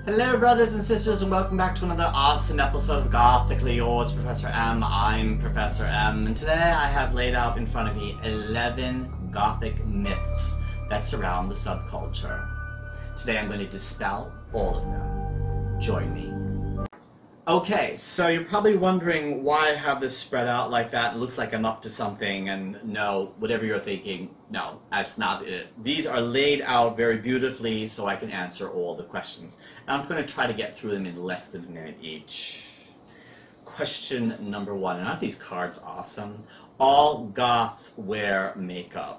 Hello brothers and sisters and welcome back to another awesome episode of Gothically Yours, Professor M. I'm Professor M, and today I have laid out in front of me 11 Gothic myths that surround the subculture. Today I'm going to dispel all of them. Join me. Okay, so you're probably wondering why I have this spread out like that. It looks like I'm up to something, and no, whatever you're thinking, no, that's not it. These are laid out very beautifully so I can answer all the questions. And I'm going to try to get through them in less than a minute each. Question number one, and aren't these cards awesome? All Goths wear makeup.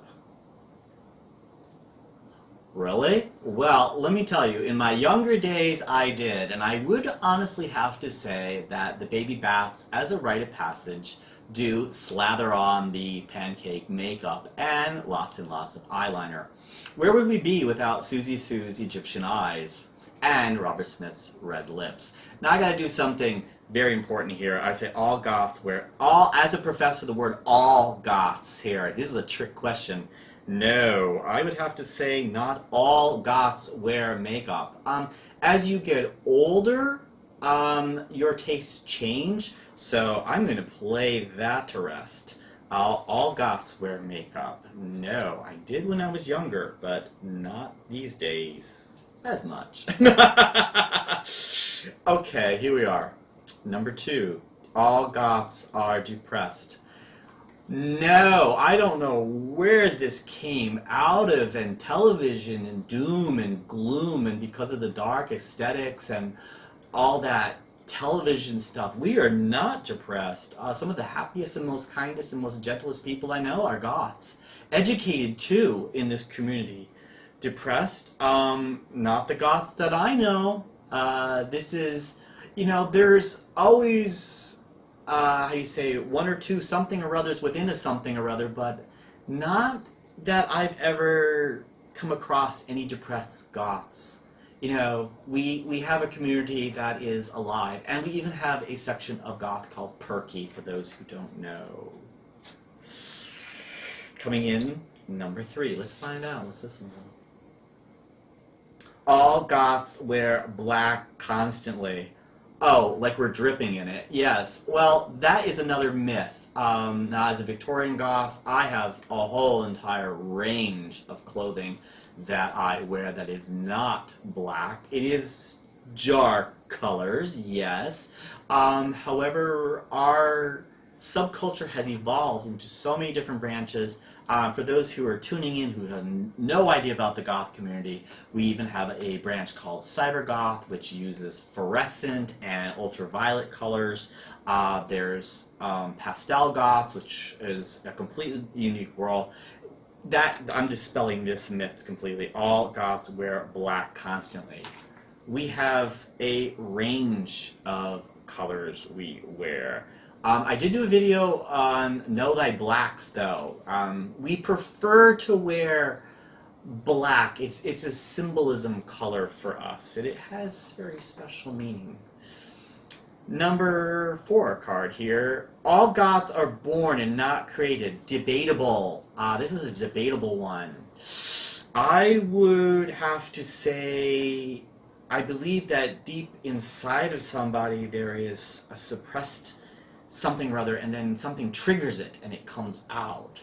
Really? Well, let me tell you, in my younger days I did, and I would honestly have to say that the baby bats, as a rite of passage, do slather on the pancake makeup and lots of eyeliner. Where would we be without Susie Sue's Egyptian eyes and Robert Smith's red lips? Now I gotta do something very important here. I say all Goths wear, as a professor, the word all Goths here. This is a trick question. No, I would have to say not all Goths wear makeup. As you get older, your tastes change, so I'm going to play that to rest. All Goths wear makeup. No, I did when I was younger, but not these days as much. Okay, here we are. Number two, all Goths are depressed. No, I don't know where this came out of, and television and doom and gloom, and because of the dark aesthetics and all that television stuff. We are not depressed. Some of the happiest and most kindest and most gentlest people I know are Goths. Educated too in this community. Depressed? Not the Goths that I know. This is, you know, there's always how do you say, one or two something or others within a something or other, but not that I've ever come across any depressed Goths. You know, we have a community that is alive, and we even have a section of Goth called PARTAKE, for those who don't know. Coming in, number three. Let's find out. What's this one? All Goths wear black constantly. Oh, like we're dripping in it. Yes. Well, that is another myth. Now, as a Victorian Goth, I have a whole entire range of clothing that I wear that is not black. It is dark colors, yes. However, our subculture has evolved into so many different branches. For those who are tuning in who have no idea about the Goth community, we even have a branch called Cyber Goth, which uses fluorescent and ultraviolet colors. There's Pastel Goths, which is a completely unique world. I'm dispelling this myth completely. All Goths wear black constantly. We have a range of colors we wear. I did do a video on Know Thy Blacks, though. We prefer to wear black. It's a symbolism color for us, and it has very special meaning. Number 4 card here. All Goths are born and not created. Debatable. This is a debatable one. I would have to say, I believe that deep inside of somebody there is a suppressed something or other, and then something triggers it and it comes out.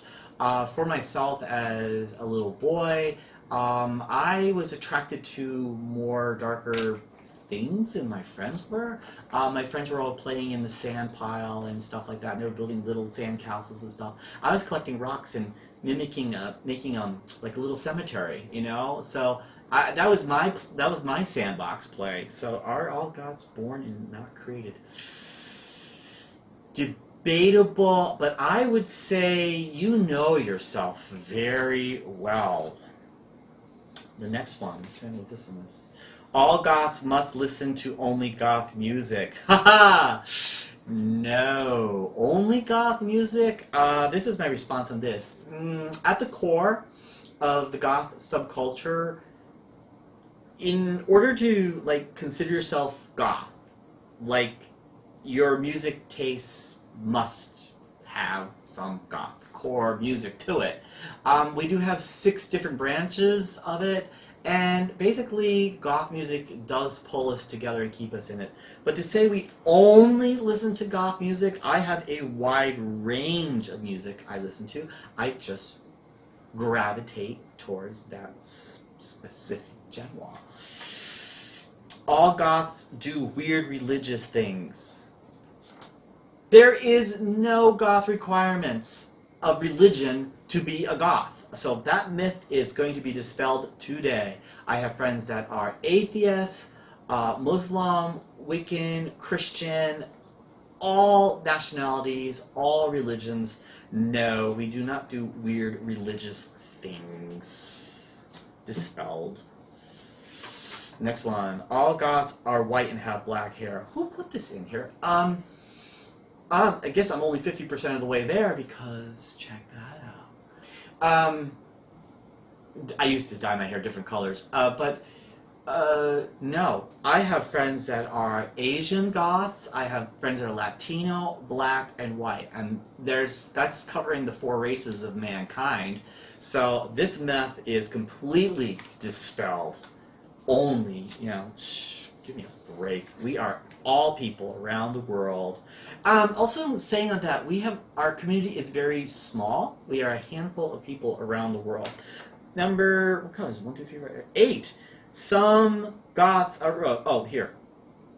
For myself as a little boy, I was attracted to more darker things than my friends were. My friends were all playing in the sand pile and stuff like that, and they were building little sand castles and stuff. I was collecting rocks and mimicking, making like a little cemetery, you know? So that was my sandbox play. So are all Goths born and not created? Debatable, but I would say you know yourself very well. The next one, let's turn this one. All Goths must listen to only Goth music. Haha! No. Only Goth music? This is my response on this. At the core of the Goth subculture, in order to, like, consider yourself Goth, like, your music tastes must have some Goth core music to it. We do have 6 different branches of it, And basically, goth music does pull us together and keep us in it. But to say we only listen to goth music, I have a wide range of music I listen to. I just gravitate towards that specific genre. All goths do weird religious things. There is no goth requirements of religion to be a goth. So that myth is going to be dispelled today. I have friends that are atheists, Muslim, Wiccan, Christian, all nationalities, all religions. No, we do not do weird religious things. Dispelled. Next one. All goths are white and have black hair. Who put this in here? I guess I'm only 50% of the way there because check that out. I used to dye my hair different colors, but no. I have friends that are Asian goths. I have friends that are Latino, black, and white, and that's covering the 4 races of mankind. So this myth is completely dispelled. Only, give me a break. We are all people around the world. Also, saying on that, our community is very small. We are a handful of people around the world. Number, what colors? 1, 2, 3, 4, 8. Some goths are, here.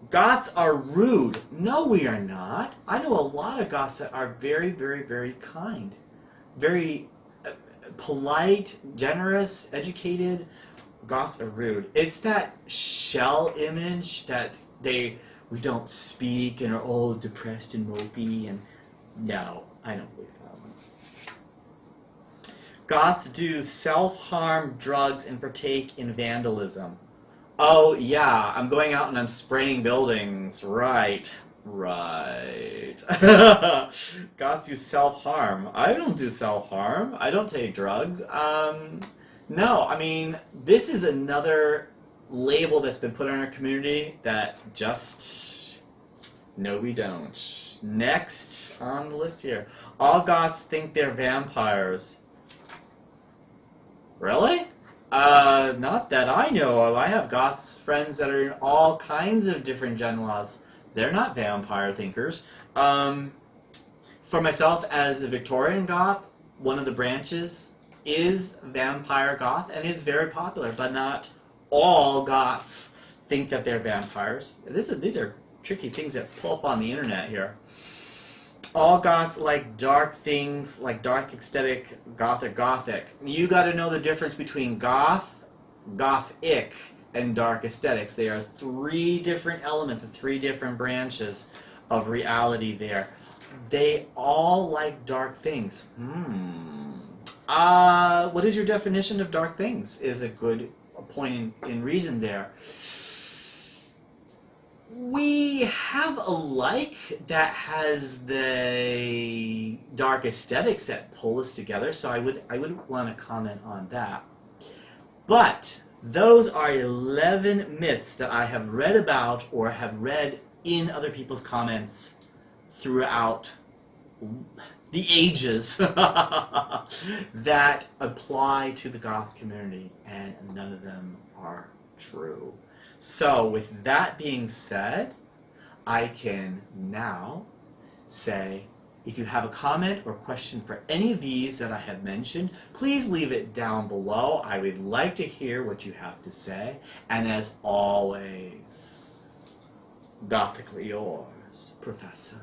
Goths are rude. No, we are not. I know a lot of goths that are very, very, very kind. Very polite, generous, educated. Goths are rude. It's that shell image that we don't speak and are all depressed and mopey, and no, I don't believe that one. Goths do self-harm, drugs, and partake in vandalism. Oh yeah, I'm going out and I'm spraying buildings. Right. Goths do self-harm. I don't do self-harm. I don't take drugs. No, I mean, this is another label that's been put on our community that just, no we don't. Next on the list here. All goths think they're vampires. Really? Not that I know of. I have goths friends that are in all kinds of different genres. They're not vampire thinkers. For myself, as a Victorian goth, one of the branches is vampire goth and is very popular, but not all goths think that they're vampires. These are tricky things that pull up on the internet here. All goths like dark things, like dark aesthetic, gothic. You got to know the difference between goth, gothic, and dark aesthetics. They are 3 different elements of 3 different branches of reality there. They all like dark things. What is your definition of dark things? Is a good point in reason there. We have a like that has the dark aesthetics that pull us together, so I would want to comment on that. But those are 11 myths that I have read about or have read in other people's comments throughout the ages that apply to the goth community, and none of them are true. So with that being said, I can now say, if you have a comment or question for any of these that I have mentioned, please leave it down below. I would like to hear what you have to say. And as always, gothically yours, Professor.